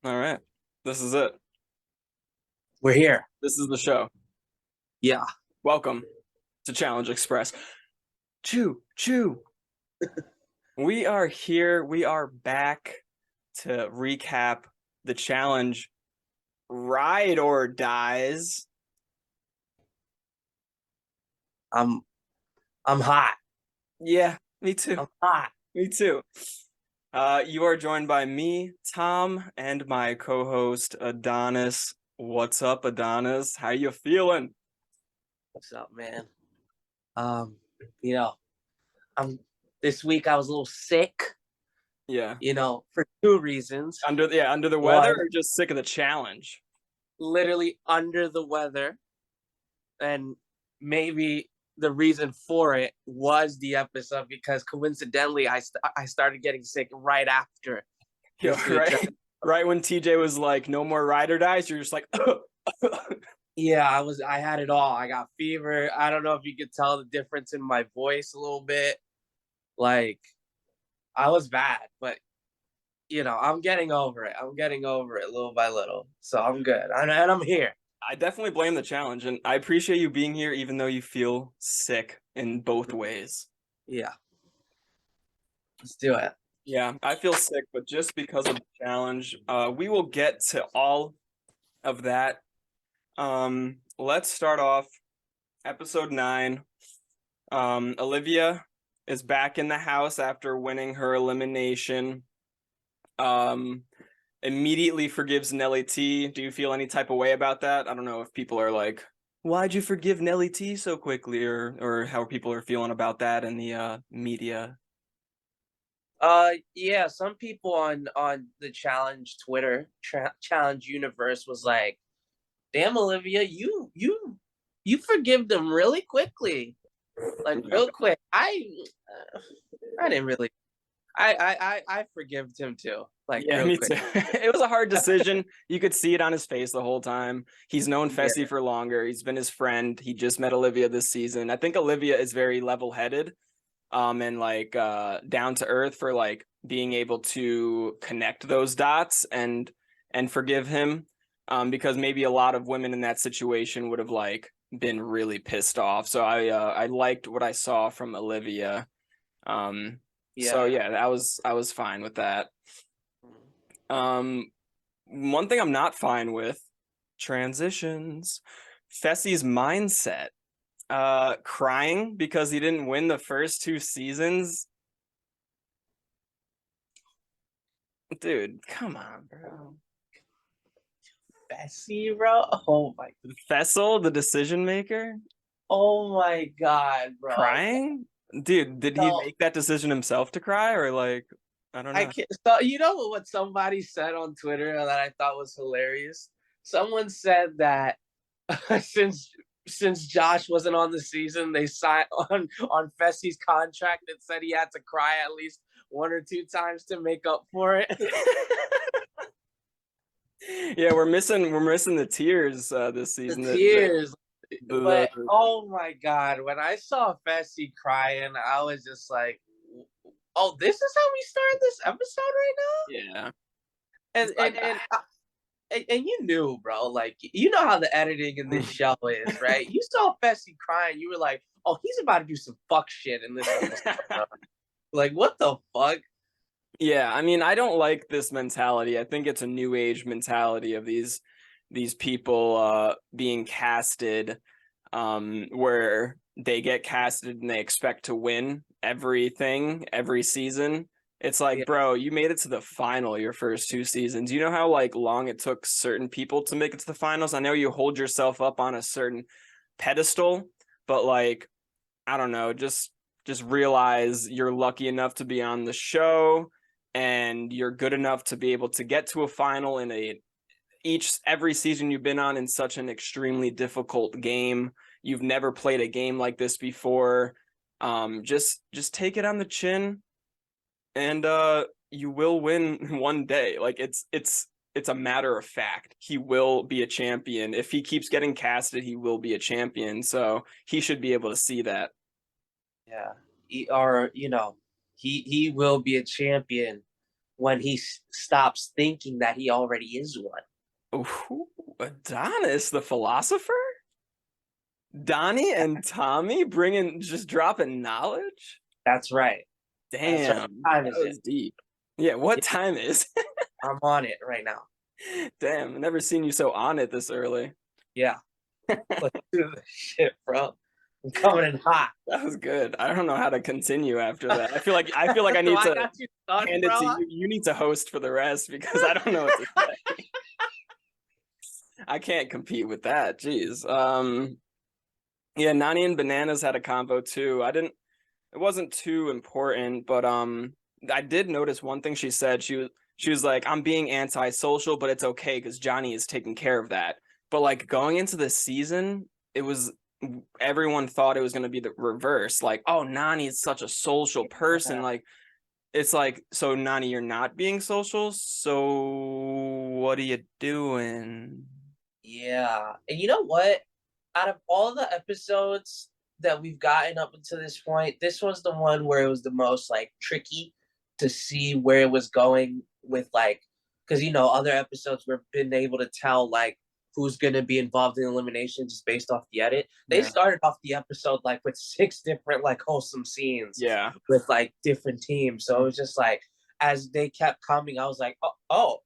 All right. This is it. We're here. This is the show. Yeah. Welcome to Challenge Express. Choo, choo. We are here. We are back to recap the challenge Ride or Dies. I'm I'm hot. Yeah, me too. I'm hot. Me too. You are joined by me, Tom, and my co-host Adonis. What's up, Adonis? How you feeling? What's up, man? Um, you know, I'm this week I was a little sick, Yeah. for two reasons. Under the weather One, or just sick of the challenge? literally under the weather, and maybe the reason for it was the episode because coincidentally I started getting sick right after Yeah, this week's right. episode. Right when TJ was like, "No more ride or dies," you're just like, Yeah, I had it all. I got fever. I don't know if you could tell the difference in my voice a little bit. Like I was bad, but I'm getting over it. I'm getting over it little by little. So I'm good. And I'm here. I definitely blame the challenge, and I appreciate you being here, even though you feel sick in both ways. Yeah. Let's do it. Yeah, I feel sick, but just because of the challenge, we will get to all of that. Let's start off episode 9. Olivia is back in the house after winning her elimination. Um, Immediately forgives Nelly T. Do you feel any type of way about that? I don't know if people are like, "Why'd you forgive Nelly T so quickly?" or how people are feeling about that in the media. Yeah, some people on the challenge Twitter, challenge universe was like, "Damn Olivia, you forgive them really quickly." Like real quick. I didn't really I forgive him too. Like Yeah, real me quick. too. It was a hard decision. You could see it on his face the whole time. He's known Yeah. Fessy for longer. He's been his friend. He just met Olivia this season. I think Olivia is very level-headed, and like down to earth for like being able to connect those dots and forgive him. Because maybe a lot of women in that situation would have like been really pissed off. So I liked what I saw from Olivia. So Yeah. yeah, I was fine with that. Um, One thing I'm not fine with, transitions. Fessy's mindset. Crying because he didn't win the first 2 seasons. Dude, come on, bro. Fessy, bro. Fessel, the decision maker, Oh my god, bro. crying? Dude, did he So make that decision himself to cry or like, I don't I know. can't. So you know what somebody said on Twitter that I thought was hilarious. Someone said that since Josh wasn't on the season, they signed on Fessy's contract that said he had to cry at least one or two times to make up for it. Yeah, we're missing the tears this The season. tears. The But oh my god, when I saw Fessy crying, I was just like, "Oh, this is how we start this episode right now." yeah. And and and and you knew, bro. Like you know how the editing in this show is, right? You saw Fessy crying, you were like, "Oh, he's about to do some fuck shit in this episode." Bro. Like, what the fuck? Yeah, I mean, I don't like this mentality. I think it's a new age mentality of these people being casted where they get casted and they expect to win everything every season. It's like, Yeah, bro, you made it to the final your first 2 seasons. You know how like long it took certain people to make it to the finals? I know you hold yourself up on a certain pedestal, but like, I don't know, just realize you're lucky enough to be on the show and you're good enough to be able to get to a final in every season you've been on in such an extremely difficult game. You've never played a game like this before. Just take it on the chin and you will win one day. Like it's a matter of fact. He will be a champion. If he keeps getting casted, he will be a champion. So he should be able to see that. yeah. Or he will be a champion when he stops thinking that he already is one. Ooh, Adonis, the philosopher? Donnie and Tommy just dropping knowledge? That's right. That's right. Damn, What time that is it? was deep. Yeah, what Yeah, time is it? I'm on it right now. Damn, I've never seen you so on it this early. Yeah. Let's do this shit, bro. I'm coming in hot. That was good. I don't know how to continue after that. I feel like I So need I to got you stuck, hand it to bro. you. You need to host for the rest because I don't know what to say. I can't compete with that. Jeez. Yeah, Nani and Bananas had a combo too. It wasn't too important, but I did notice one thing she said. She was like, I'm being antisocial, but it's okay because Johnny is taking care of that. But like going into the season, it was everyone thought it was gonna be the reverse. Like, oh, Nani is such a social person. Yeah. Like, it's like, so Nani, you're not being social. So what are you doing? Yeah. And you know what? Out of all the episodes that we've gotten up until this point, this was the one where it was the most like tricky to see where it was going with like, because other episodes we've been able to tell like who's gonna be involved in elimination just based off the edit. They Yeah. started off the episode like with 6 different like wholesome scenes Yeah. with like different teams. So it was just like as they kept coming, I was like, oh,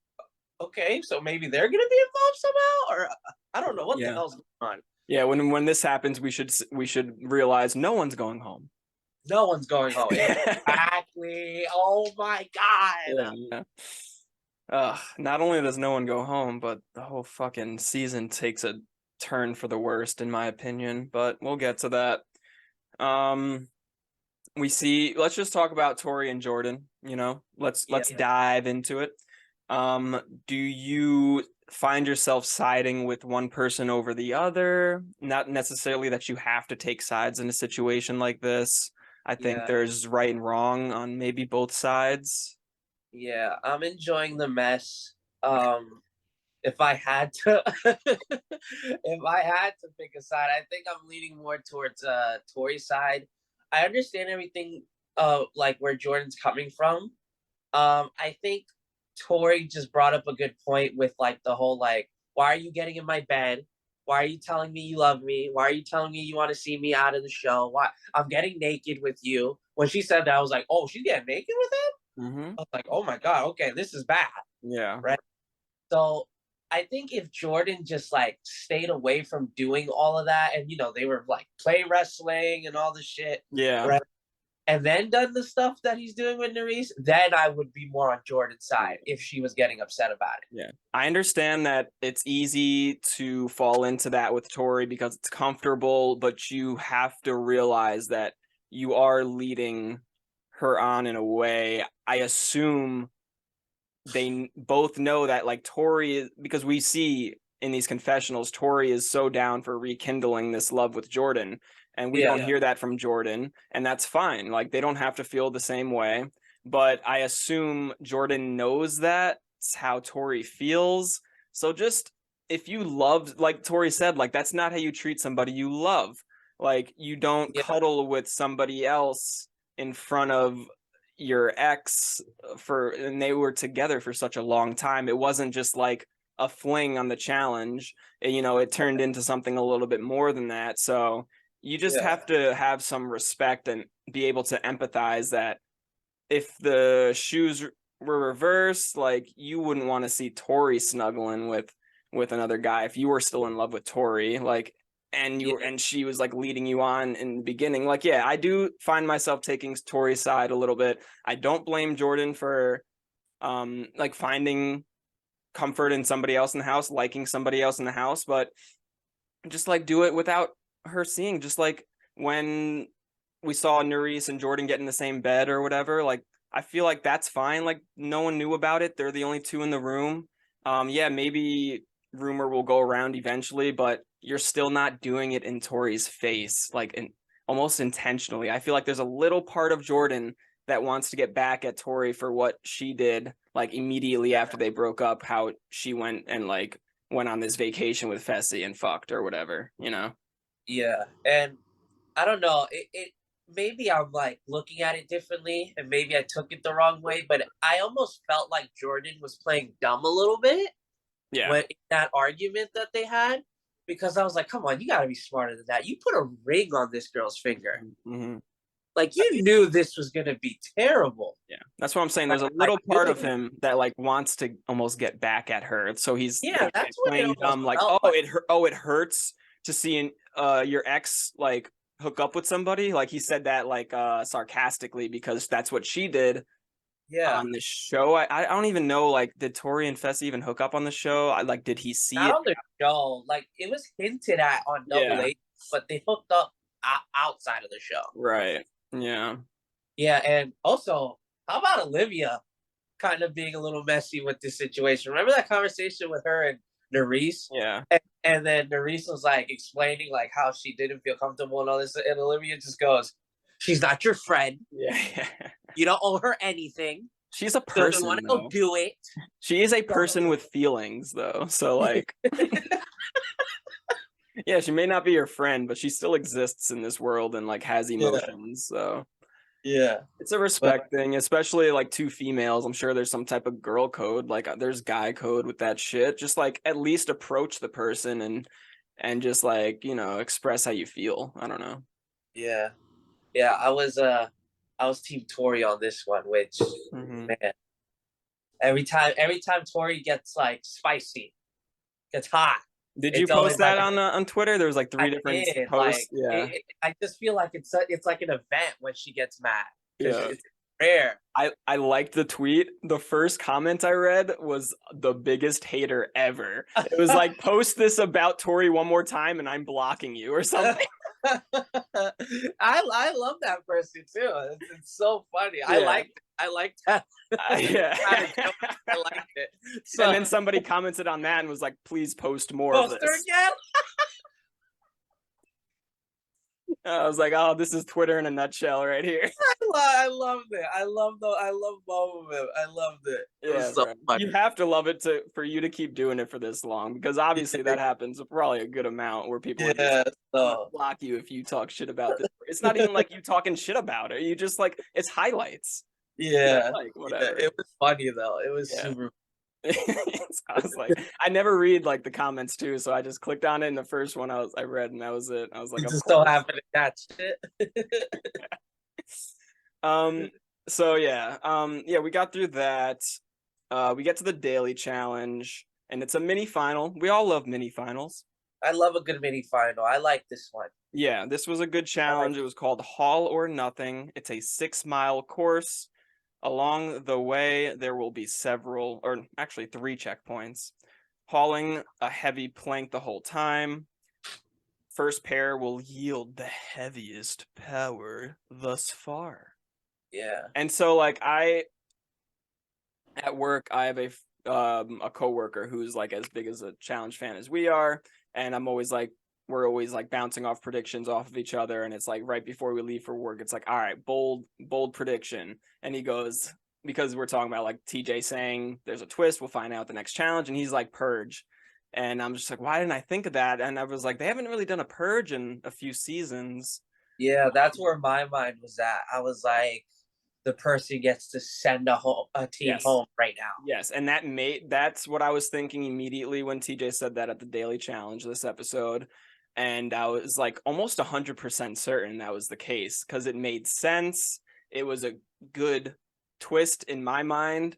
okay, so maybe they're gonna be involved somehow, or I don't know what the Yeah. hell's going on. Yeah, when this happens, we should realize no one's going home. No one's going home. Yeah, Exactly. Oh my god. yeah. Not only does no one go home, but the whole fucking season takes a turn for the worst, in my opinion. But we'll get to that. Um, let's just talk about Tori and Jordan. Yeah. Let's dive into it. Do you find yourself siding with one person over the other? Not necessarily that you have to take sides in a situation like this. I think Yeah. there's right and wrong on maybe both sides. Yeah. I'm enjoying the mess. If I had to if I had to pick a side, I think I'm leaning more towards Tori's side. I understand everything like where Jordan's coming from. I think Tori just brought up a good point with like the whole like, why are you getting in my bed? Why are you telling me you love me? Why are you telling me you want to see me out of the show? Why I'm getting naked with you? When she said that, I was like, oh, she's getting naked with him? Mm-hmm. I was like, oh my god, okay, this is bad, Yeah. right? So I think if Jordan just like stayed away from doing all of that, and they were like play wrestling and all the shit, Yeah. right? And then done the stuff that he's doing with Nerys, then I would be more on Jordan's side if she was getting upset about it. Yeah. I understand that it's easy to fall into that with Tori because it's comfortable, but you have to realize that you are leading her on in a way. I assume they both know that, like, Tori is, because we see in these confessionals, Tori is so down for rekindling this love with Jordan, and we don't hear that from Jordan, and that's fine. Like, they don't have to feel the same way, but I assume Jordan knows that's how Tori feels. So just, if you love, like Tori said, like, that's not how you treat somebody you love. Like, you don't Yeah, cuddle with somebody else in front of your ex and they were together for such a long time. It wasn't just like a fling on the challenge. It turned into something a little bit more than that. So you just yeah, have to have some respect and be able to empathize that if the shoes were reversed, like, you wouldn't want to see Tori snuggling with another guy if you were still in love with Tori, like, yeah, and she was like leading you on in the beginning. Like, yeah, I do find myself taking Tori's side a little bit. I don't blame Jordan for like finding comfort in somebody else in the house, liking somebody else in the house, but just like do it without her seeing. Just like when we saw Nerys and Jordan get in the same bed or whatever, like, I feel like that's fine. Like, no one knew about it. They're the only two in the room. Yeah, maybe rumor will go around eventually, but you're still not doing it in Tori's face, like, almost intentionally. I feel like there's a little part of Jordan that wants to get back at Tori for what she did, like, immediately after they broke up, how she went and like went on this vacation with Fessy and fucked or whatever. yeah. And I don't know. It maybe I'm like looking at it differently, and maybe I took it the wrong way, but I almost felt like Jordan was playing dumb a little bit Yeah. when in that argument that they had, because I was like, come on, you got to be smarter than that. You put a ring on this girl's finger. Mm-hmm. Like, you knew this was going to be terrible. Yeah, that's what I'm saying. Like, There's a I little knew part of it. him that like wants to almost get back at her. So he's Yeah, that's what it playing almost dumb, like, felt oh, like. it hurts to see your ex like hook up with somebody. Like he said that like sarcastically because that's what she did Yeah. on the show. I don't even know, like, did Tori and Fess even hook up on the show? Like, did he see Not it? on the show. Like, it was hinted at on Double Yeah, H, but they hooked up outside of the show. right. Yeah. Yeah, and also, how about Olivia kind of being a little messy with this situation? Remember that conversation with her and Nerese? Yeah. And then Nerese was like explaining like how she didn't feel comfortable and all this, and Olivia just goes, "She's not your friend. Yeah. You don't owe her anything. She's a So if you person want to go though. do it." She is a So, person with feelings though. So like yeah, she may not be your friend, but she still exists in this world and like has yeah, emotions. So yeah, it's a but respect thing, especially like two females. I'm sure there's some type of girl code, like there's guy code with that shit. Just like at least approach the person and just like, express how you feel. I don't know. yeah, yeah. I was Team Tori on this one, which Hmm. man, every time Tori gets like spicy, gets hot, Did you it's post always that like on Twitter? There was like I three different did. posts. Like, Yeah. I just feel like it's like an event when she gets mad because Yeah. it's rare. I liked the tweet. The first comment I read was the biggest hater ever. It was like, post this about Tori one more time and I'm blocking you or something. I love that person too. It's so funny. Yeah. I like that. Yeah. I liked it. And So then somebody commented on that and was like, please post more of poster this. again. I was like, oh, this is Twitter in a nutshell right here. I loved it. I love both of them. I loved it. It Yeah, was so bro. funny. You have to love it for you to keep doing it for this long, because obviously that happens probably a good amount where people are just Yeah. like, I'm gonna So block you if you talk shit about this. It's not even like you talking shit about it. You just like, it's highlights. yeah. Like Yeah. whatever. It was funny though. It was Yeah. super. So I was like, I never read like the comments too, so I just clicked on it, and the first one I read, and that was it. I was like, It of just so course. happened to catch it. Um. So yeah. Yeah, we got through that. We get to the daily challenge, and it's a mini final. We all love mini finals. I love a good mini final. I like this one. Yeah, this was a good I like challenge. It was called Haul or Nothing. It's a 6-mile course. Along the way, there will be several, or actually 3 checkpoints. Hauling a heavy plank the whole time. First pair will yield the heaviest power thus far. Yeah. And so, like, at work, I have a coworker who's like as big as a challenge fan as we are, and we're always like bouncing off predictions off of each other, and it's like right before we leave for work, it's like, all right, bold prediction, and he goes, because we're talking about like TJ saying there's a twist, we'll find out the next challenge, and he's like purge, and I'm just like, why didn't I think of that? And I was like, they haven't really done a purge in a few seasons. Yeah, that's where my mind was at. I was like, the person gets to send a team Yes. home right now. Yes, and that's what I was thinking immediately when TJ said that at the Daily Challenge this episode. And I was like almost 100% certain that was the case, because it made sense. It was a good twist in my mind.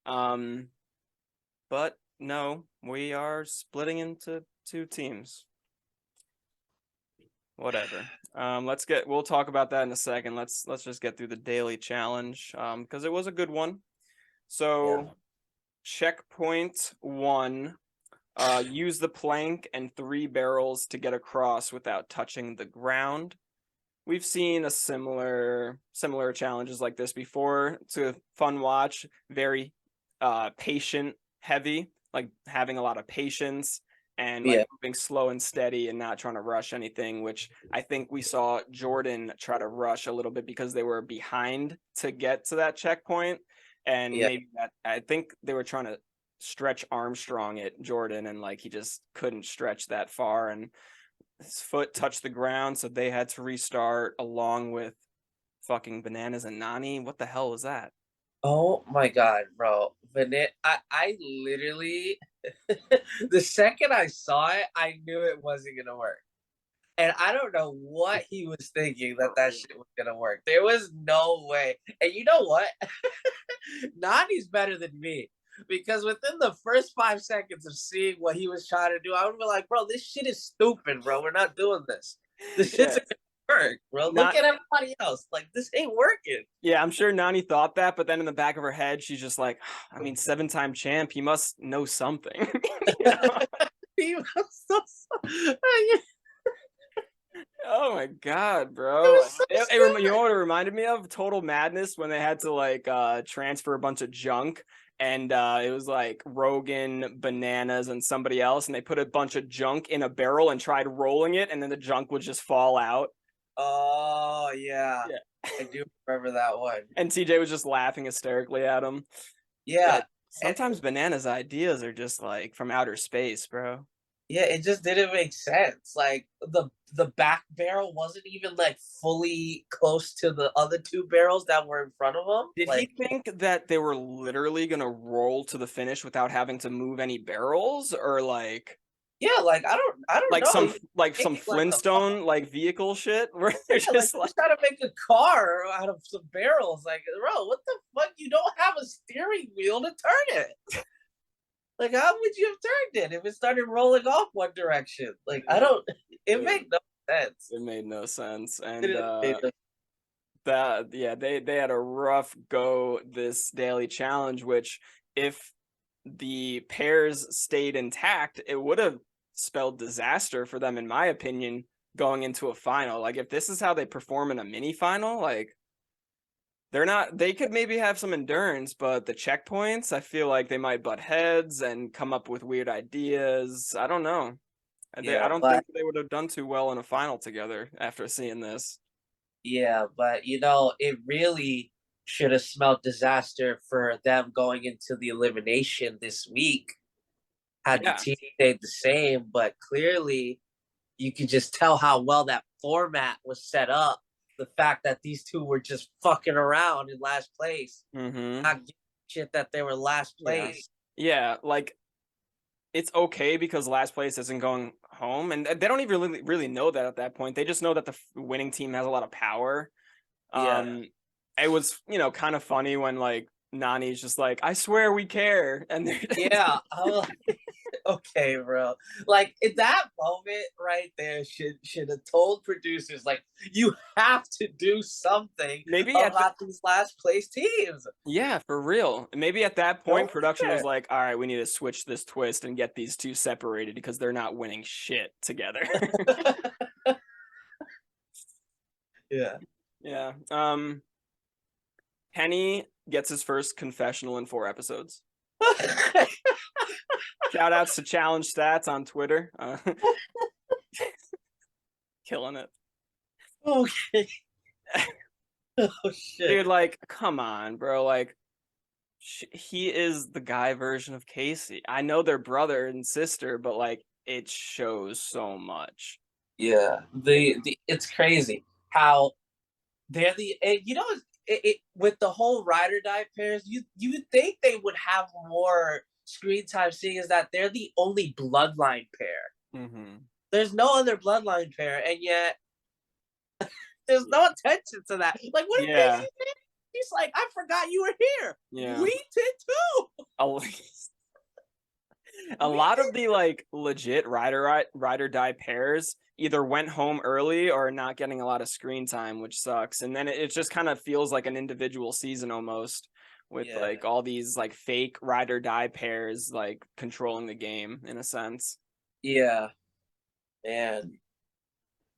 But no, we are splitting into 2 teams. Whatever. We'll talk about that in a second. Let's just get through the Daily Challenge, because it was a good one. So Yeah. checkpoint 1, use the plank and 3 barrels to get across without touching the ground. We've seen a similar challenges like this before. It's a fun watch, very patient heavy, like having a lot of patience and like Yeah. moving slow and steady and not trying to rush anything, which I think we saw Jordan try to rush a little bit because they were behind to get to that checkpoint. And Yeah. maybe I think they were trying to stretch Armstrong at Jordan, and like he just couldn't stretch that far, and his foot touched the ground, so they had to restart along with fucking Bananas and Nani. What the hell was that? Oh my god, bro. I literally the second I saw it, I knew it wasn't gonna work. And I don't know what he was thinking that shit was gonna work. There was no way. And you know what? Nani's better than me. Because within the first 5 seconds of seeing what he was trying to do, I would be like, bro, this shit is stupid, bro. We're not doing this. This shit's Yeah, gonna work, bro. Look not at everybody else. Like, this ain't working. yeah. I'm sure Nani thought that, but then in the back of her head, she's just like, I mean, 7-time champ. He must know something. You know? He was so Oh my god, it bro! was so You know stupid. what it reminded me of? Total Madness when they had to like transfer a bunch of junk, and it was like Rogan, Bananas, and somebody else, and they put a bunch of junk in a barrel and tried rolling it, and then the junk would just fall out. Oh yeah. Yeah, I do remember that one. and TJ was just laughing hysterically at him. Yeah, Yeah. And sometimes Bananas' ideas are just like from outer space, bro. yeah, it just didn't make sense. Like the back barrel wasn't even like fully close to the other two barrels that were in front of him. Did he Like think that they were literally gonna roll to the finish without having to move any barrels, or yeah, like I don't know. He was like some making like a Flintstone like vehicle shit where they're yeah, like just he like was trying to make a car out of some barrels. Like, bro, what the fuck? You don't have a steering wheel to turn it. Like, how would you have turned it if it started rolling off one direction? Like, I don't. It it, made no sense. it made no sense. It And didn't make no that yeah, they had a rough go this daily challenge, which if the pairs stayed intact, it would have spelled disaster for them, in my opinion, going into a final. Like if this is how they perform in a mini final, like they could maybe have some endurance, but the checkpoints, I feel like they might butt heads and come up with weird ideas. I don't know. I Yeah, don't but think they would have done too well in a final together after seeing this. yeah, but it really should have smelled disaster for them going into the elimination this week had the Yeah. team stayed the same. But clearly, you could just tell how well that format was set up. The fact that these two were just fucking around in last place, Mm-hmm. not giving a shit that they were last Yeah. place. Yeah, like it's okay because last place isn't going home, and they don't even really know that at that point. They just know that the winning team has a lot of power. Yeah, It was kind of funny when like Nani's just like, I swear we care, and they're yeah. I was like, okay, bro. Like in that moment right there, should have told producers like you have to do something maybe at the about these last place teams. yeah, for real. Maybe at that No point, production was fair. like, all right, we need to switch this twist and get these two separated because they're not winning shit together. Yeah. Yeah. Penny gets his first confessional in 4 episodes. Shout outs to Challenge Stats on Twitter. Killing it. Okay. Oh shit. Dude, like, come on, bro. Like, he is the guy version of Casey. I know they're brother and sister, but like, it shows so much. Yeah. The it's crazy how they're the and with the whole ride or die pairs, you would think they would have more screen time, seeing as that they're the only bloodline pair. Mm-hmm. There's no other bloodline pair, and yet there's no attention to that. Like, what did Casey Yeah. say? He's like, I forgot you were here. Yeah. We did too. A, a We lot of did. the like legit rider die pairs either went home early or not getting a lot of screen time, which sucks. And then it just kind of feels like an individual season almost with Yeah. like all these like fake rider die pairs like controlling the game in a sense. Yeah. Man.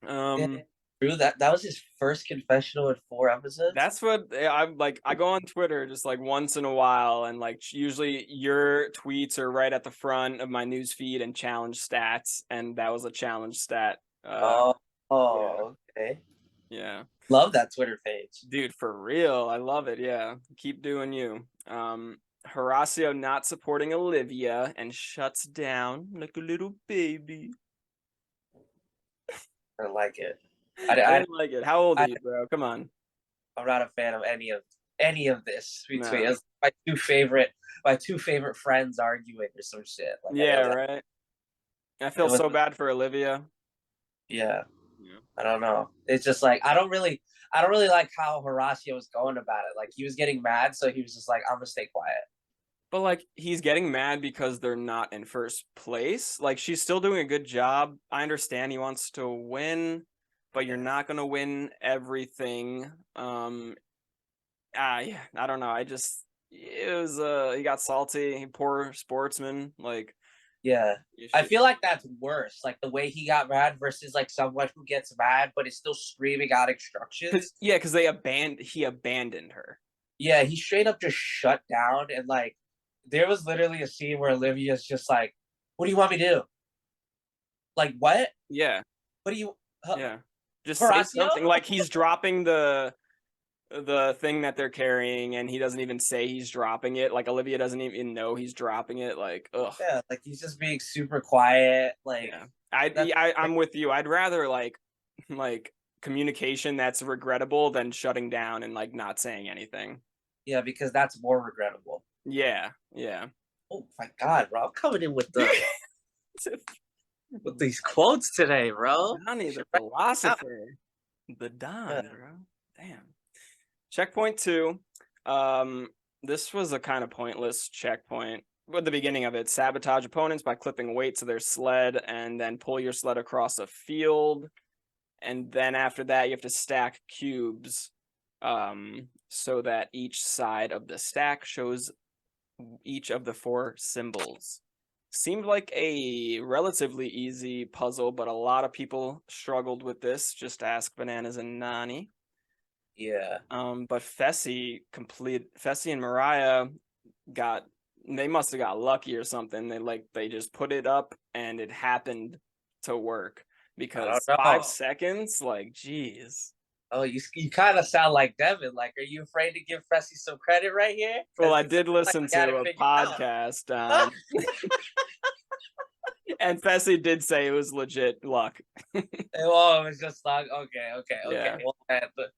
Yeah. Um True. That was his first confessional in 4 episodes. that's what I'm like. I go on Twitter just like once in a while, and like usually your tweets are right at the front of my news feed and challenge stats, and that was a challenge stat. Oh, Yeah, okay. yeah, Love that Twitter page. dude, for real, I love it. Yeah, keep doing you. Horacio not supporting Olivia and shuts down like a little baby. I like it. I I, didn't like it. How old are I, you, bro? Come on. I'm not a fan of any of this between No. my two favorite friends arguing or some shit. Like I Yeah, was like, right. I it feel was so bad for Olivia. yeah. Yeah. I don't know. It's just like I don't really like how Horacio was going about it. Like he was getting mad, so he was just like, I'm gonna stay quiet. But like he's getting mad because they're not in first place. Like she's still doing a good job. I understand he wants to win, but you're not gonna win everything. Yeah, I don't know. It was he got salty, poor sportsman. Like Yeah. you I should, feel like that's worse. Like the way he got mad versus like someone who gets mad but is still screaming out instructions. because he abandoned her. Yeah, he straight up just shut down and like there was literally a scene where Olivia's just like, "What do you want me to do? Like what? Yeah, What do you yeah. Just say Horacio?" something. Like he's dropping the thing that they're carrying, and he doesn't even say he's dropping it. Like Olivia doesn't even know he's dropping it. Like, ugh. Yeah, like he's just being super quiet. Like Yeah. that's I'm with you. I'd rather like communication that's regrettable than shutting down and like not saying anything. yeah, because that's more regrettable. Yeah, yeah. Oh my god, bro. I'm coming in with these quotes today, bro. Donnie, the Ah, philosopher, the yeah, Don, bro. Damn. Checkpoint two. Um, this was a kind of pointless checkpoint. At the beginning of it, sabotage opponents by clipping weight to their sled and then pull your sled across a field. And then after that, you have to stack cubes so that each side of the stack shows each of the four symbols. Seemed like a relatively easy puzzle, but a lot of people struggled with this. Just ask Bananas and Nani. yeah. But Fessy and Mariah got they must have got lucky or something. They just put it up and it happened to work I because don't five know. seconds, like, geez. Oh, you kind of sound like Devin. Like, are you afraid to give Fessy some credit right here? Well, Because I it sounds did like listen you got to it a figured out. podcast, and Fessy did say it was legit luck. Oh, it was just like, okay. Yeah. Well, man, but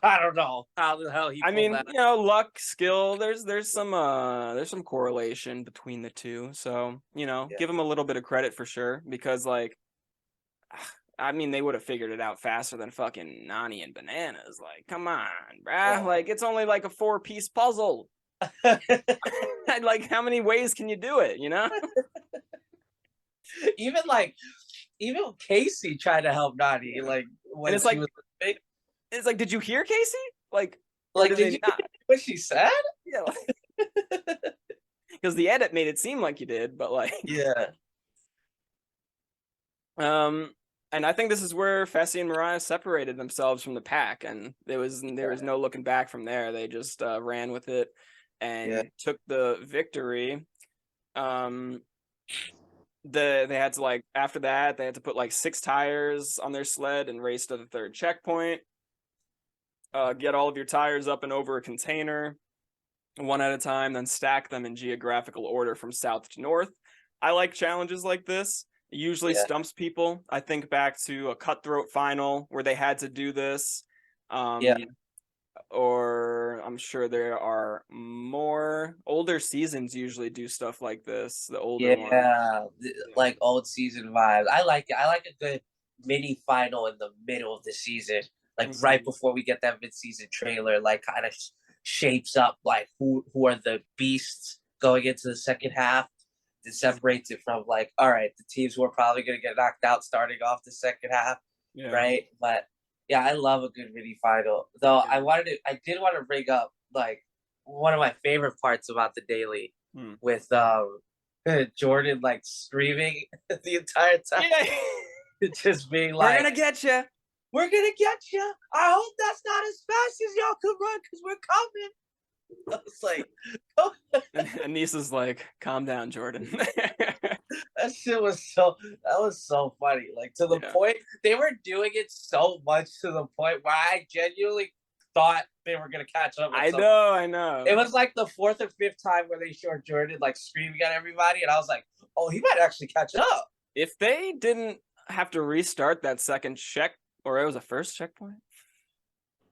I don't know how the hell he I pulled mean, that. luck, skill, there's some correlation between the two. So, Yeah, give him a little bit of credit for sure because like I mean, they would have figured it out faster than fucking Nani and Bananas. Like, come on, bruh. yeah. Like, it's only like a 4-piece puzzle. Like, how many ways can you do it? even like even Casey tried to help Nani, Yeah. like And when she was big. it's like, did you hear Casey? Like, or Like, did did they you not? hear what she said? Yeah, because the edit made it seem like you did, but like, Yeah, um, and I think this is where Fessy and Mariah separated themselves from the pack, and there was no looking back from there. They just ran with it yeah, and took the victory. Um, they had to like after that they had to put like 6 tires on their sled and race to the third checkpoint. Get all of your tires up and over a container one at a time, then stack them in geographical order from south to north. I like challenges like this. It usually yeah, stumps people. I think back to a Cutthroat final where they had to do this. yeah, Or I'm sure there are more older seasons usually do stuff like this, the older ones. yeah. Yeah. Like old season vibes. I like it. I like a good mini final in the middle of the season, like right Mhm. before we get that mid season trailer. Like kind of shapes up like who are the beasts going into the second half. It separates it from like, all right, the teams who are probably going to get knocked out starting off the second half, Yeah. right? But yeah, I love a good mini final. Though Yeah. I did want to bring up like one of my favorite parts about the daily Hmm. with Jordan like screaming the entire time, Yeah. just being We're like, gonna get you. "We're gonna get you. I hope that's not as fast as y'all could run because we're coming." I was like, oh, And Anissa's like, calm down, Jordan. that shit was that was so funny. Like to the Yeah. point they were doing it so much to the point where I genuinely thought they were gonna catch up. I know, I know. It was like the fourth or fifth time where they showed Jordan like screaming at everybody, and I was like, "Oh, he might actually catch up." If they didn't have to restart that second check, or it was a first checkpoint.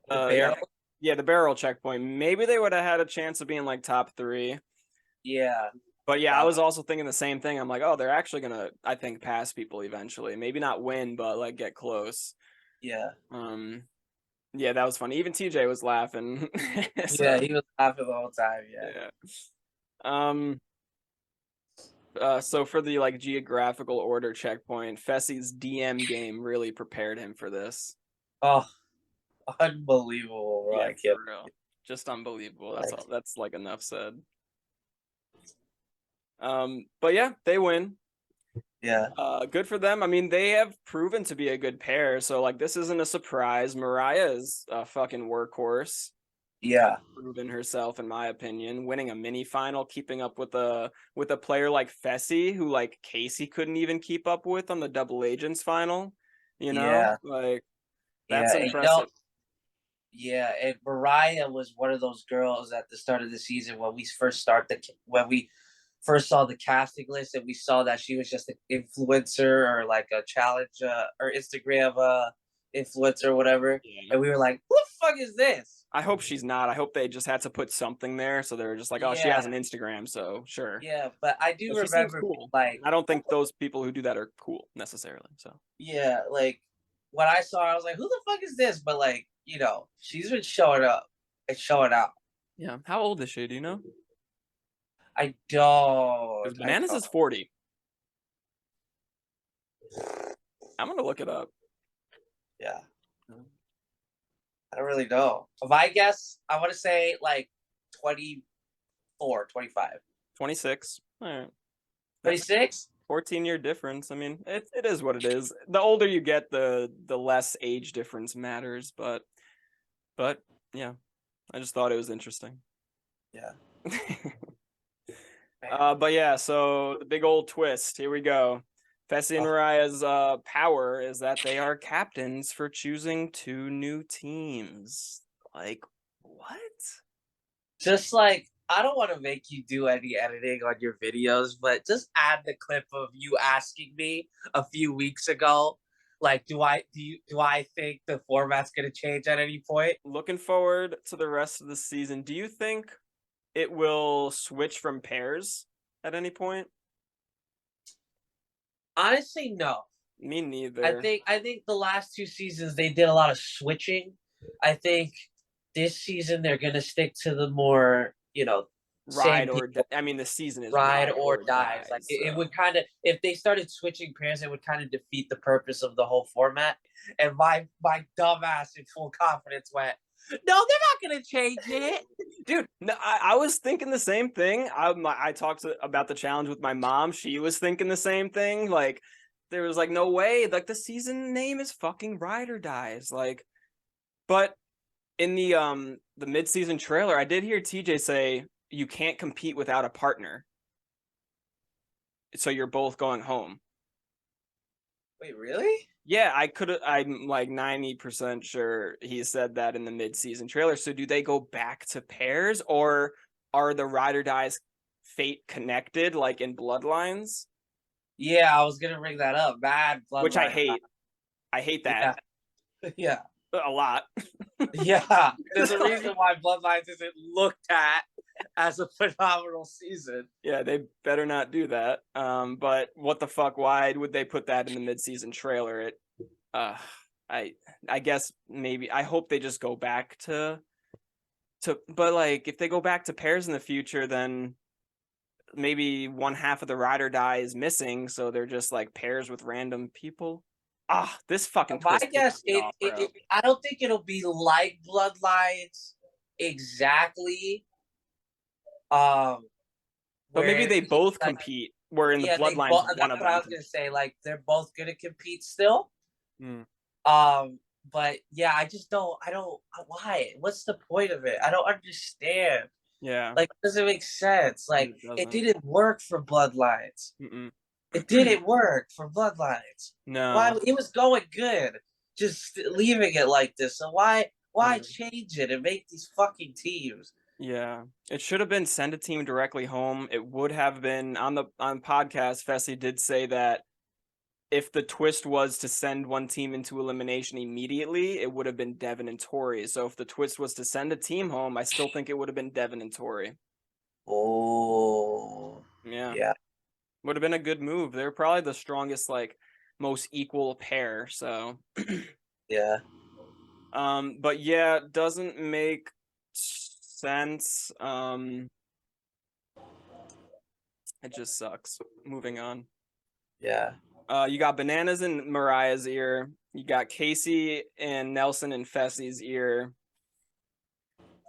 The Yeah, barrel. Yeah, the barrel checkpoint. Maybe they would have had a chance of being like top 3. Yeah. But yeah, I was also thinking the same thing. I'm like, oh, they're actually gonna, I think, pass people eventually. Maybe not win, but like get close. Yeah. Yeah, that was funny. Even TJ was laughing. So, Yeah, he was laughing the whole time. Yeah. yeah. So for the like geographical order checkpoint, Fessy's DM game really prepared him for this. Oh, unbelievable, bro. Yeah, I for can't. real. Just unbelievable. That's Like, all. That's like enough said. But yeah, they win. yeah. Good for them. I mean, they have proven to be a good pair, so like this isn't a surprise. Mariah is a fucking workhorse. Yeah. Proven herself, in my opinion, winning a mini final, keeping up with a player like Fessy, who like Casey couldn't even keep up with on the double agents final. Yeah. Like Yeah. that's And, impressive. yeah. And Mariah was one of those girls at the start of the season when we first saw the casting list and we saw that she was just an influencer or like a challenge or Instagram influencer or whatever. Yeah. And we were like, who the fuck is this? I hope she's not. I hope they just had to put something there, so they were just like, oh, she has Yeah. an Instagram, so sure. Yeah. But I do But she seems remember cool. like, I don't think those people who do that are cool necessarily. So yeah, like when I saw her, I was like, who the fuck is this? But like, she's been showing up and showing out. yeah, how old is she? Do you know? I don't. Because I Bananas don't. is 40. I'm gonna look it up. Yeah. I don't really know. If I guess, I want to say like 24, 25. 26. All right. 26? 14-year difference. I mean, it is what it is. The older you get, the less age difference matters. But yeah, I just thought it was interesting. Yeah. But yeah, so the big old twist. Here we go. Fessy and Mariah's power is that they are captains for choosing 2 new teams. Like, what? Just like, I don't want to make you do any editing on your videos, but just add the clip of you asking me a few weeks ago, like, do I think the format's gonna change at any point? Looking forward to the rest of the season. Do you think it will switch from pairs at any point? Honestly, no. Me I neither. think I think the last 2 seasons they did a lot of switching. I think this season they're gonna stick to the more, same Ride or people, I mean, the season is ride ride or or dies. die. Like it So would kind of, if they started switching pairs, it would kind of defeat the purpose of the whole format. And my dumbass in full confidence went, no, they're not gonna change it. dude, no, I was thinking the same thing. I talked about the challenge with my mom. She was thinking the same thing. Like, there was like no way. Like, the season name is fucking Ride or Dies. Like, but in the mid-season trailer, I did hear TJ say you can't compete without a partner. So you're both going home. Wait, really? Yeah, I'm like 90% sure he said that in the mid-season trailer. So do they go back to pairs, or are the Ride or Dies fate connected like in Bloodlines? Yeah, I was gonna bring that up. Bad Which I bloodline. hate. I hate that Yeah, yeah. a lot. Yeah, there's a Like, reason why Bloodlines isn't looked at as a phenomenal season. yeah, they better not do that. But what the fuck? Why would they put that in the mid-season trailer? Uh, I I guess maybe I hope they just go back but like if they go back to pairs in the future, then maybe one half of the ride or die is missing, so they're just like pairs with random people. This fucking My twist guess, pissed me off, bro. I don't think it'll be like Bloodlines exactly. Um, But maybe where they both like, compete. Where in the yeah, they Bloodlines, both. one That's of what I them was gonna competes. say. Like they're both gonna compete still. Mm. But yeah, I just don't. I don't. Why? What's the point of it? I don't understand. Yeah, Like, it doesn't make sense. Like, it it doesn't. didn't work for Bloodlines. Mm-mm. It didn't work for Bloodlines. Why? No. It was going good. Just leaving it like this. So why Yeah. change it and make these fucking teams? Yeah, it should have been send a team directly home. It would have been on podcast. Fessy did say that if the twist was to send one team into elimination immediately, it would have been Devin and Tori. So if the twist was to send a team home, I still think it would have been Devin and Tori. Oh, Yeah. yeah, Would have been a good move. They're probably the strongest, like most equal pair. So yeah, but yeah, doesn't make sense. It just sucks. Moving on. yeah, You got Bananas in Mariah's ear. You got Casey and Nelson in Fessy's ear.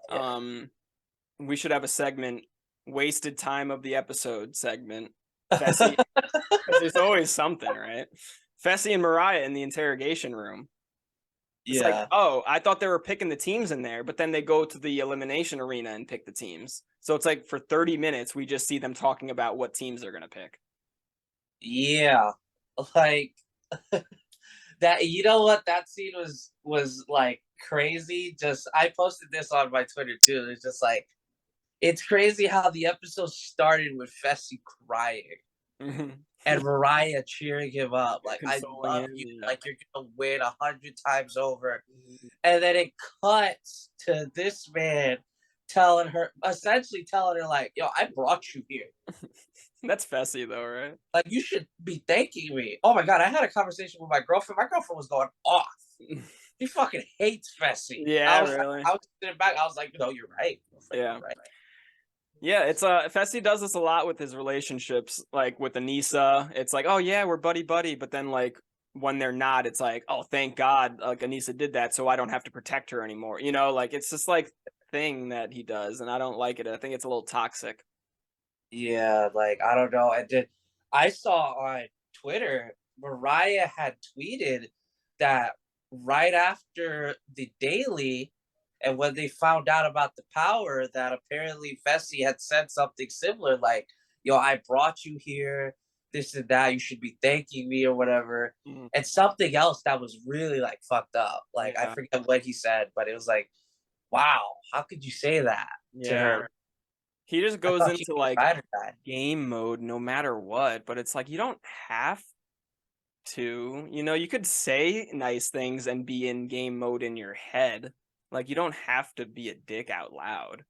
yeah. We should have a segment, wasted time of the episode segment. Fessy, because there's always something, right? Fessy and Mariah in the interrogation room. It's like, Yeah, oh, I thought they were picking the teams in there, but then they go to the elimination arena and pick the teams. So it's like for 30 minutes, we just see them talking about what teams they're going to pick. yeah. Like that. You know what? That scene was like crazy. Just I posted this on my Twitter too. It's just like it's crazy how the episode started with Fessy crying and Mariah cheering him up. Like, I Consoling love him. you. Yeah. Like, you're going to win 100 times over. And then it cuts to this man essentially telling her, like, yo, I brought you here. That's Fessy, though, right? Like, you should be thanking me. Oh, my God. I had a conversation with my girlfriend. My girlfriend was going off. She fucking hates Fessy. Yeah, really. I was sitting back. I was like, no, you're right. Yeah. You're right. Yeah, it's Fessy does this a lot with his relationships, like with Anissa. It's like, oh yeah, we're buddy buddy, but then like when they're not, it's like, oh thank God, like Anissa did that, so I don't have to protect her anymore. You know, like it's just like thing that he does, and I don't like it. I think it's a little toxic. Yeah, like I don't know. I saw on Twitter Mariah had tweeted that right after the daily and when they found out about the power that apparently Fessy had said something similar like, yo, I brought you here, this and that, you should be thanking me or whatever. Mm. And something else that was really like fucked up. Like I Yeah. forget what he said, but it was like, wow, how could you say that to Yeah. her? He just I goes thought she into was like ride or die. game mode no matter what, but it's like you don't have to. You know, you could say nice things and be in game mode in your head. Like you don't have to be a dick out loud.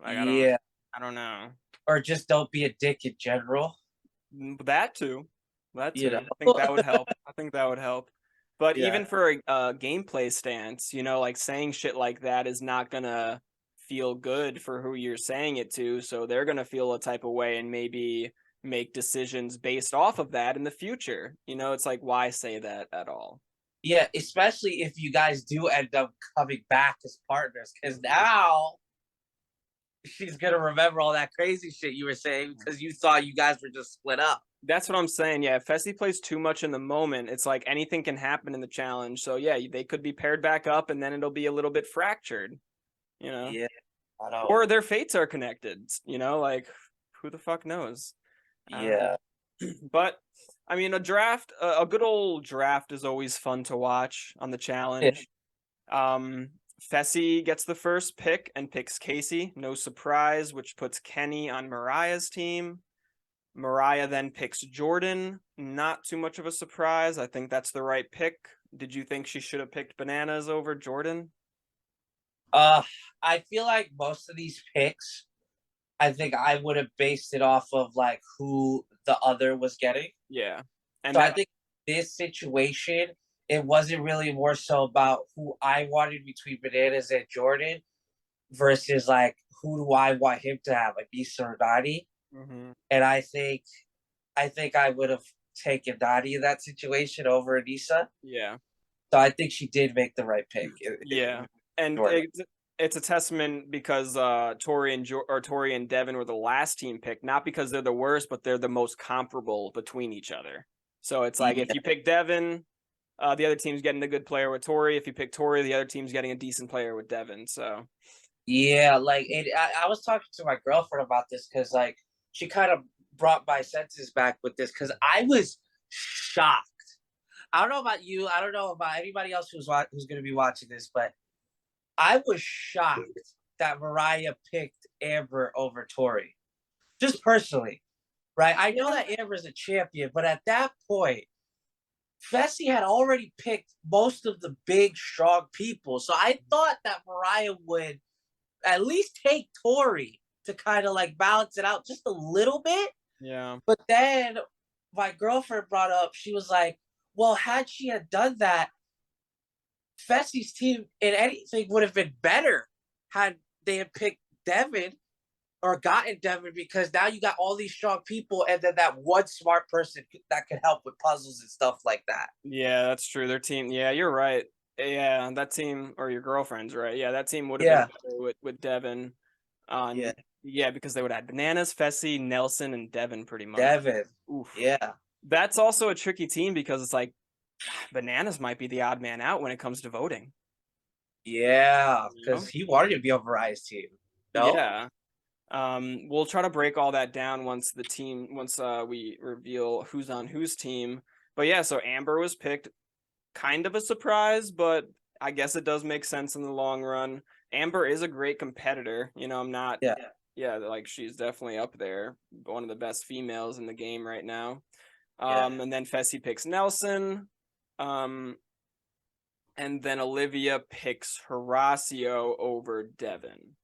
Like Yeah. I don't know. Or just don't be a dick in general. That too. That You too. know. I think that would help. I think that would help. But Yeah. even for a gameplay stance, you know, like saying shit like that is not gonna feel good for who you're saying it to. So they're gonna feel a type of way and maybe make decisions based off of that in the future. You know, it's like why say that at all? Yeah, especially if you guys do end up coming back as partners, because now she's gonna remember all that crazy shit you were saying because you thought you guys were just split up. That's what I'm saying. Yeah, if Fessy plays too much in the moment, it's like anything can happen in the challenge. So yeah, they could be paired back up and then it'll be a little bit fractured, you know. Yeah, I don't. Or their fates are connected, you know, like who the fuck knows? Yeah, But I mean, a good old draft is always fun to watch on the yeah, challenge. Fessy gets the first pick and picks Casey, no surprise, which puts Kenny on Mariah's team. Mariah then picks Jordan, not too much of a surprise. I think that's the right pick. Did you think she should have picked Bananas over Jordan? uh, I feel like most of these picks, I think I would have based it off of like who the other was getting. Yeah. And So I that think this situation, it wasn't really more so about who I wanted between Bananas and Jordan versus like who do I want him to have, like Issa or Dottie. Mhm. And I think I would have taken Dottie in that situation over Anissa. Yeah. So I think she did make the right pick. Yeah. And Jordan. it's a testament because Tori and Devin were the last team picked, not because they're the worst, but they're the most comparable between each other. So it's like if Yeah. you pick Devin, the other team's getting a good player with Tori. If you pick Tori, the other team's getting a decent player with Devin. So Yeah, like I was talking to my girlfriend about this because like she kind of brought my senses back with this because I was shocked. I don't know about you. I don't know about anybody else who's going to be watching this, but I was shocked that Mariah picked Amber over Tori. Just personally, right? I know that Amber's a champion, but at that point, Fessy had already picked most of the big, strong people. So I thought that Mariah would at least take Tori to kind of like balance it out just a little bit. Yeah. But then my girlfriend brought up, she was like, well, had she had done that, Fessy's team in anything would have been better had they had picked Devin or gotten Devin, because now you got all these strong people and then that one smart person that could help with puzzles and stuff like that. Yeah, that's true. Their team. Yeah, you're right. Yeah, that team, or your girlfriend's right. Yeah, that team would have been Yeah. better with Devin. Yeah. Yeah, because they would have Bananas, Fessy, Nelson, and Devin pretty much. Devin. Oof. Yeah. That's also a tricky team because it's like Bananas might be the odd man out when it comes to voting. Yeah. You Because know? he wanted to be on Mariah's team. No? Yeah. We'll try to break all that down once we reveal who's on whose team. But yeah, so Amber was picked, kind of a surprise, but I guess it does make sense in the long run. Amber is a great competitor. I'm not, Yeah. yeah, like she's definitely up there, one of the best females in the game right now. Yeah. And then Fessy picks Nelson. Um, and then Olivia picks Horacio over Devin.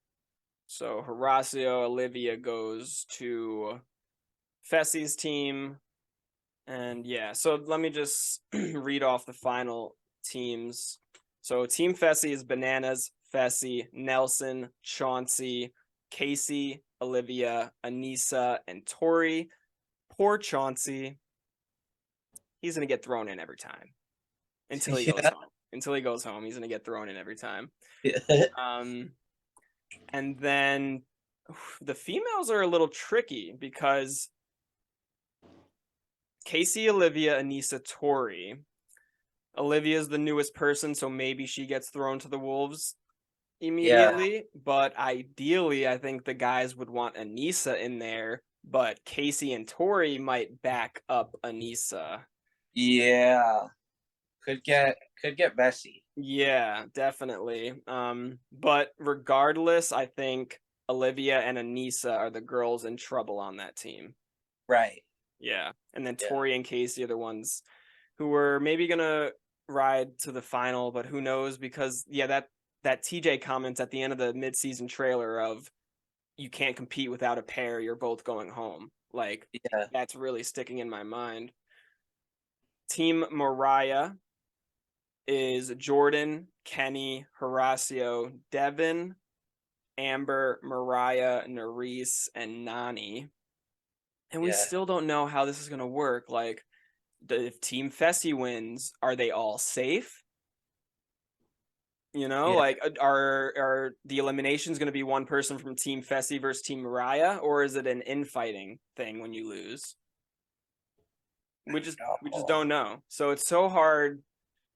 So Horacio, Olivia goes to Fessy's team. And yeah, so let me just read off the final teams. So Team Fessy is Bananas, Fessy, Nelson, Chauncey, Casey, Olivia, Anissa, and Tori. Poor Chauncey. He's gonna get thrown in every time until he goes Yeah. home. Until he goes home, he's gonna get thrown in every time. Yeah. And then the females are a little tricky because Casey, Olivia, Anissa, Tori. Olivia's the newest person, so maybe she gets thrown to the wolves immediately. But ideally, I think the guys would want Anissa in there, but Casey and Tori might back up Anissa. Yeah. Could get messy. Yeah, definitely. But regardless, I think Olivia and Anissa are the girls in trouble on that team. Right. Yeah. And then Yeah. Tori and Casey are the ones who were maybe gonna ride to the final, but who knows? Because yeah, that TJ comments at the end of the midseason trailer of you can't compete without a pair, you're both going home. Like Yeah. that's really sticking in my mind. Team Mariah is Jordan, Kenny, Horacio, Devin, Amber, Mariah, Nerese, and Nani. And we Yeah. still don't know how this is gonna work. Like, if Team Fessy wins, are they all safe? Yeah. Like are the eliminations going to be one person from Team Fessy versus Team Mariah, or is it an infighting thing when you lose? We just don't know. So it's so hard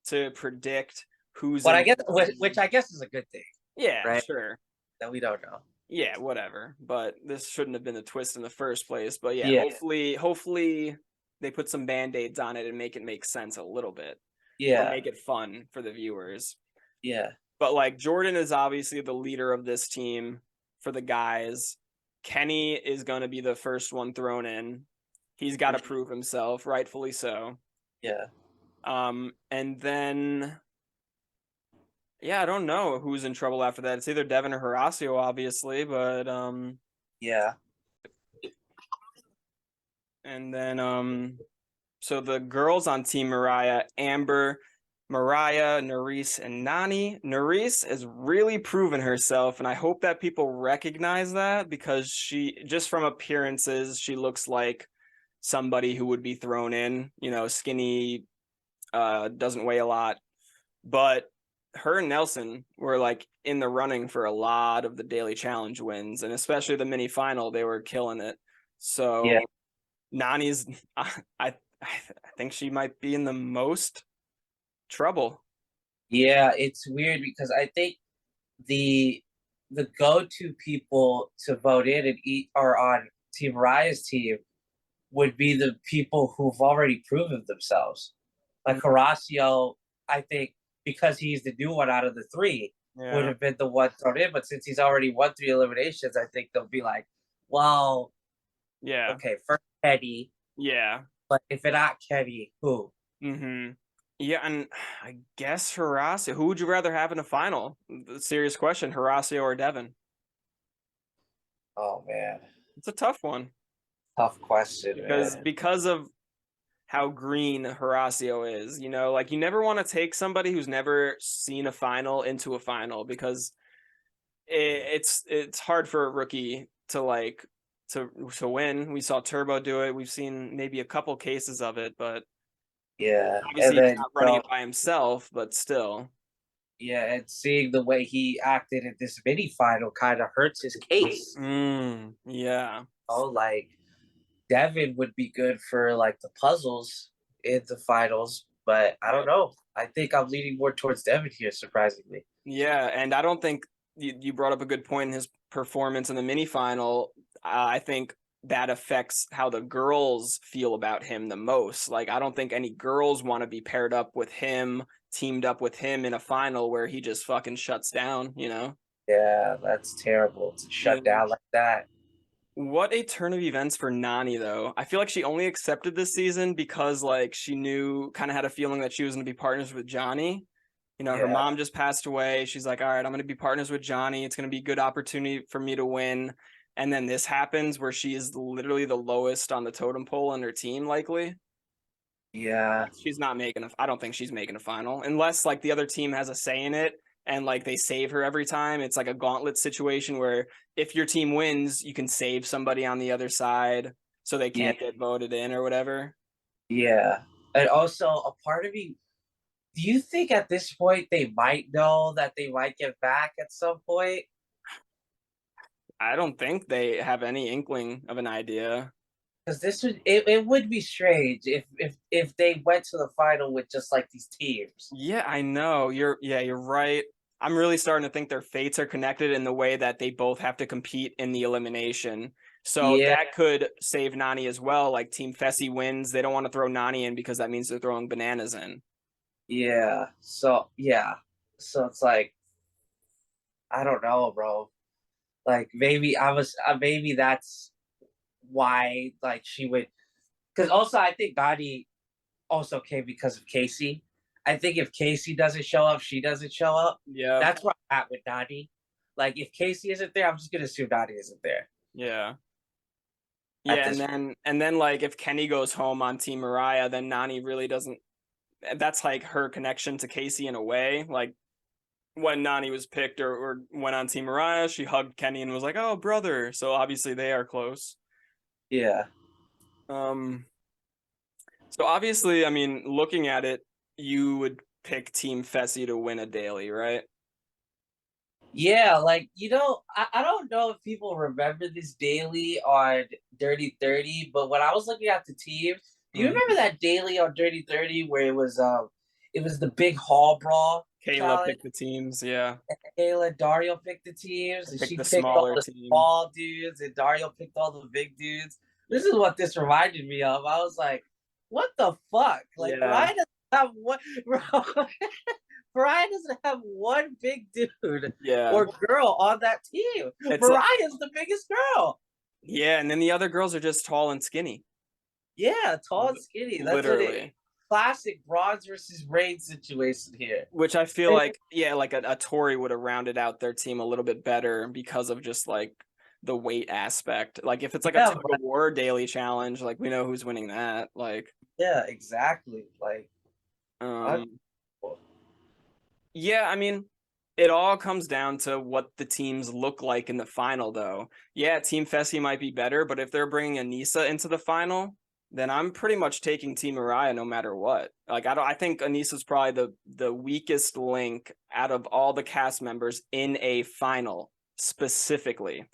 to predict who's But I in. guess, which I guess is a good thing, Yeah, right? sure. That we don't know. Yeah, whatever. But this shouldn't have been the twist in the first place. But yeah, Yeah. hopefully they put some band-aids on it and make it make sense a little bit, or Yeah. make it fun for the viewers. Yeah. But like Jordan is obviously the leader of this team for the guys. Kenny is going to be the first one thrown in. He's got to prove himself, rightfully so. Yeah. And then yeah, I don't know who's in trouble after that. It's either Devin or Horacio, obviously, but Yeah. and then so the girls on Team Mariah, Amber, Mariah, Nerese, and Nani. Nerese has really proven herself, and I hope that people recognize that, because she, just from appearances, she looks like somebody who would be thrown in, skinny, doesn't weigh a lot. But her and Nelson were like in the running for a lot of the daily challenge wins, and especially the mini final, they were killing it. So Yeah. Nani's, I think she might be in the most trouble. Yeah. It's weird because I think the go-to people to vote in and eat are on Team Raya's team would be the people who've already proven themselves. Like Horacio, I think because he's the new one out of the three, would Yeah. have been the one thrown in. But since he's already won 3 eliminations, I think they'll be like, well, Yeah. okay, first Kenny, Yeah. but if it not Kenny, who? Mm-hmm. Yeah, and I guess Horacio. Who would you rather have in a final? Serious question, Horacio or Devin? Oh man, It's a tough one tough question, man. because of how green Horacio is. You know, like you never want to take somebody who's never seen a final into a final because it's hard for a rookie to like to win. We saw Turbo do it. We've seen maybe a couple cases of it, but Yeah, obviously and he's then not running it by himself, but still. yeah, and seeing the way he acted in this mini final kind of hurts his case. Yeah. Oh, like Devin would be good for like the puzzles in the finals, but I don't know. I think I'm leaning more towards Devin here, surprisingly. Yeah, and I don't think you brought up a good point in his performance in the mini final. I think that affects how the girls feel about him the most. Like, I don't think any girls want to be paired up with him, teamed up with him in a final where he just fucking shuts down, you know? Yeah, that's terrible to Yeah. shut down like that. What a turn of events for Nani, though. I feel like she only accepted this season because, like, she knew, kind of had a feeling that she was going to be partners with Johnny. You know, her Yeah, mom just passed away. She's like, all right, I'm going to be partners with Johnny. It's going to be a good opportunity for me to win. And then this happens where she is literally the lowest on the totem pole on her team, likely. yeah, She's not making a, I don't think she's making a final unless like the other team has a say in it and like they save her every time. It's like a gauntlet situation where if your team wins, you can save somebody on the other side so they yeah, can't get voted in or whatever. yeah. And also, a part of me, do you think at this point they might know that they might get back at some point? I don't think they have any inkling of an idea. Because it would be strange if they went to the final with just like these teams. Yeah, I know. You're right. I'm really starting to think their fates are connected in the way that they both have to compete in the elimination. So Yeah, that could save Nani as well. Like Team Fessy wins, they don't want to throw Nani in because that means they're throwing bananas in. yeah. So yeah, so it's like I don't know, bro. Like maybe that's why like she would. Because also I think Gotti also came because of Casey. I think if Casey doesn't show up, she doesn't show up. Yeah, That's where I'm at with Dottie. Like if Casey isn't there, I'm just gonna assume Dottie isn't there yeah. at Yeah, this. and then like if Kenny goes home on Team Mariah, then Nani really doesn't that's like her connection to Casey in a way. Like when Nani was picked or went on Team Mariah, she hugged Kenny and was like, "Oh, brother." So obviously they are close. Yeah, Um, so obviously, I mean, looking at it, you would pick Team Fessy to win a daily, right? yeah. Like I don't know if people remember this daily on Dirty 30, but when I was looking at the team, do you remember Mhm. that daily on Dirty 30 where it was the big hall brawl Kayla challenge? picked the teams, yeah. Kayla, Dario picked the I teams, and picked she the picked all smaller the team. small dudes, and Dario picked all the big dudes. This is what this reminded me of. I was like, "What the fuck?" Like Yeah, Mariah doesn't have one. Mariah doesn't have one big dude yeah. or girl on that team. It's like, Mariah's the biggest girl. yeah, and then the other girls are just tall and skinny, Yeah, tall and skinny. That's what it. literally. Classic bronze versus brain situation here. Which I feel like, yeah, like a Tori would have rounded out their team a little bit better because of just like the weight aspect. Like if it's like a Yeah, tug of war daily challenge, like we know who's winning that. Like, yeah, exactly. Like, I, um, yeah, I mean, it all comes down to what the teams look like in the final, though. Yeah, Team Fessy might be better, but if they're bringing Anissa into the final, then I'm pretty much taking Team Mariah no matter what. Like I don't, I think Anissa's probably the weakest link out of all the cast members in a final specifically.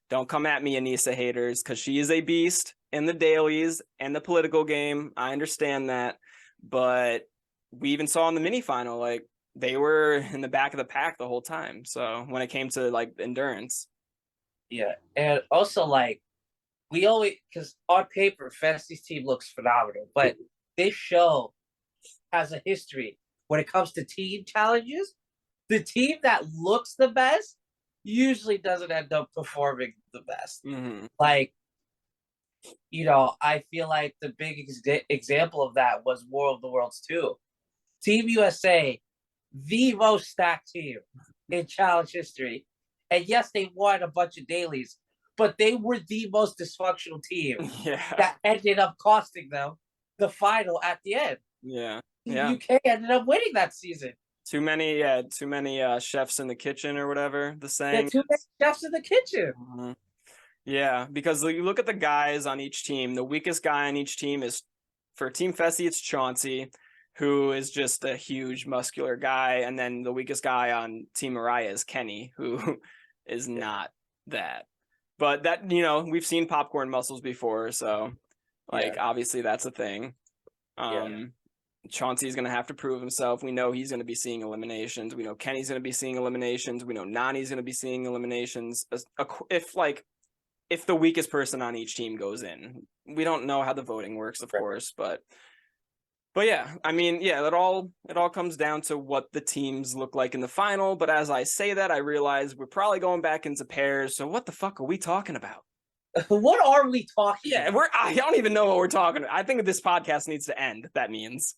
Don't come at me, Anissa haters, because she is a beast in the dailies and the political game. I understand that, but we even saw in the mini final, like they were in the back of the pack the whole time. So when it came to like endurance, yeah, and also like we always because on paper, Fantasy's team looks phenomenal, but this show has a history when it comes to team challenges. The team that looks the best usually doesn't end up performing the best. mm-hmm. Like I feel like the big example of that was War of the Worlds 2. Team USA, the most stacked team in challenge history. And yes, they won a bunch of dailies, but they were the most dysfunctional team Yeah. that ended up costing them the final at the end. Yeah. Team Yeah. UK ended up winning that season. Too many chefs in the kitchen or whatever the Yeah, saying too many is. chefs in the kitchen. Mhm. Yeah, because you look at the guys on each team. The weakest guy on each team is for Team Fessy, it's Chauncey, who is just a huge muscular guy, and then the weakest guy on Team Mariah is Kenny, who is not that. But that we've seen popcorn muscles before, so like Yeah, obviously that's a thing. yeah. Um, Chauncey's going to have to prove himself. We know he's going to be seeing eliminations. We know Kenny's going to be seeing eliminations. We know Nani's going to be seeing eliminations. If the weakest person on each team goes in, we don't know how the voting works, of course, but yeah, I mean, yeah, it all comes down to what the teams look like in the final. But as I say that, I realize we're probably going back into pairs. So what the fuck are we talking about? What are we talking Yeah, about? I don't even know what we're talking about. I think this podcast needs to end. That means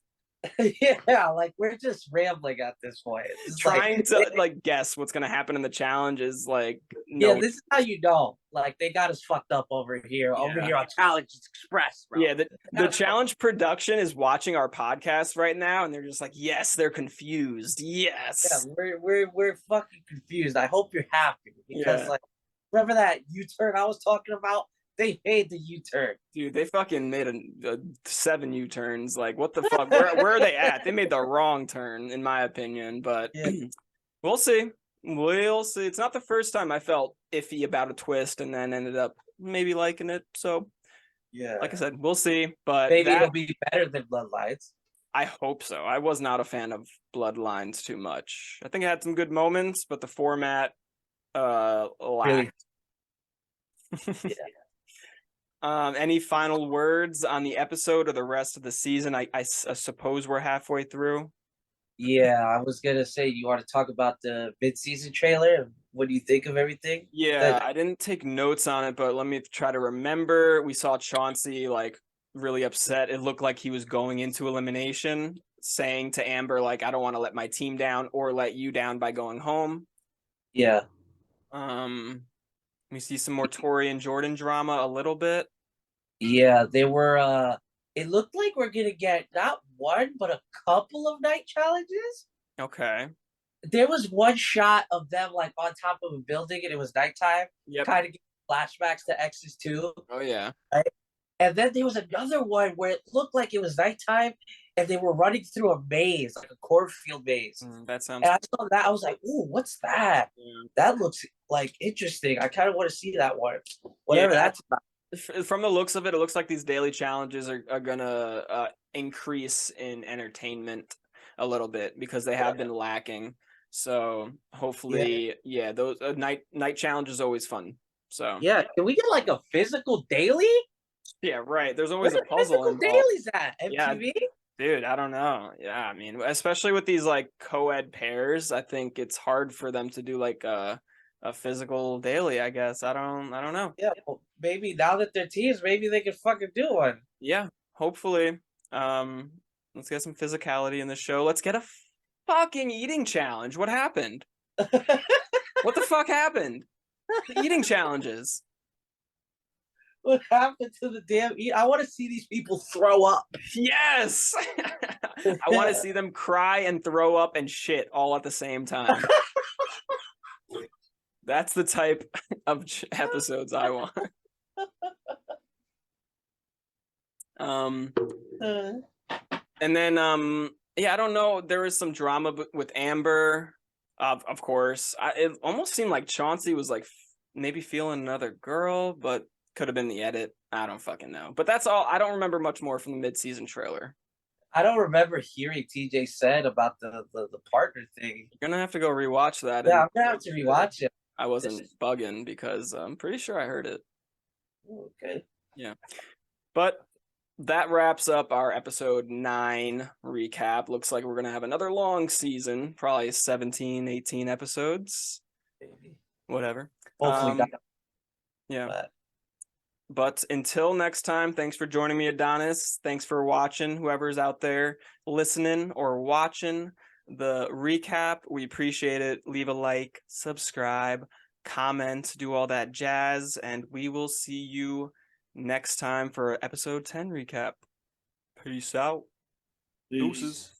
Yeah, like we're just rambling at this point. It's just trying to like guess what's gonna happen in the challenge is like yeah, no. this is how you know. Like they got us fucked up over Yeah. here on Challenge Express, bro. Yeah, the challenge production is watching our podcast right now, and they're just like, yes, they're confused. Yeah, Yes. we're fucking confused. I hope you're happy because Yeah. like remember that U-turn I was talking about? They made the U-turn. Dude, they fucking made a 7 U-turns. Like, what the fuck? Where are they at? They made the wrong turn, in my opinion, but Yeah. we'll see. We'll see. It's not the first time I felt iffy about a twist and then ended up maybe liking it. So, like I Yeah. said, we'll see. But Maybe it'll that be better than Bloodlines. I hope so. I was not a fan of Bloodlines too much. I think it had some good moments, but the format Really? lacked. Yeah. Any final words on the episode or the rest of the season? I suppose we're halfway through. Yeah, I was gonna say you want to talk about the mid-season trailer. What do you think of everything? Yeah, That I didn't take notes on it, but let me try to remember. We saw Chauncey like really upset. It looked like he was going into elimination, saying to Amber, like, I don't want to let my team down or let you down by going home. yeah. We see some more Tori and Jordan drama a little bit. Yeah, they were it looked like we're gonna get not one but a couple of night challenges. Okay. There was one shot of them like on top of a building and it was nighttime, Yep. kind of flashbacks to X's 2. Oh yeah. Right? And then there was another one where it looked like it was nighttime and they were running through a maze, like a cornfield maze. That sounds. And I saw that, I was like, "Ooh, what's that? Yeah. That looks like interesting. I kind of want to see that one, whatever Yeah. that's about." From the looks of it, it looks like these daily challenges are gonna increase in entertainment a little bit because they have been lacking. So Yeah, hopefully, yeah, those night challenge is always fun. So yeah. Can we get like a physical daily? yeah, right. There's Where always a the puzzle physical involved. dailies at? Yeah, MTV? dude, I don't know. Yeah, I mean, especially with these like co-ed pairs, I think it's hard for them to do like a physical daily, I guess. I don't know. Yeah, well, maybe now that they're teams, maybe they can fucking do one. Yeah, hopefully. Um, let's get some physicality in the show. Let's get a fucking eating challenge. What happened? What the fuck happened? The eating challenges. What happened to the damn eat? I want to see these people throw up. Yes. I want to see them cry and throw up and shit all at the same time. That's the type of episodes I want. Um, Uh, and then yeah, I don't know. There was some drama with Amber. Of course, it almost seemed like Chauncey was like maybe feeling another girl, but could have been the edit. I don't fucking know. But that's all. I don't remember much more from the mid-season trailer. I don't remember hearing TJ said about the partner thing. You're gonna have to go rewatch that. Yeah, And I'm gonna have to rewatch it. I wasn't bugging because I'm pretty sure I heard it. Okay. Yeah, but that wraps up our episode 9 recap. Looks like we're gonna have another long season, probably 17, 18 episodes. Maybe. Whatever. Hopefully not. Yeah. But But until next time, thanks for joining me, Adonis. Thanks for watching, whoever's out there listening or watching the recap. We appreciate it. Leave a like, subscribe, comment, do all that jazz, and we will see you next time for episode 10 recap. Peace out. Peace. Deuces.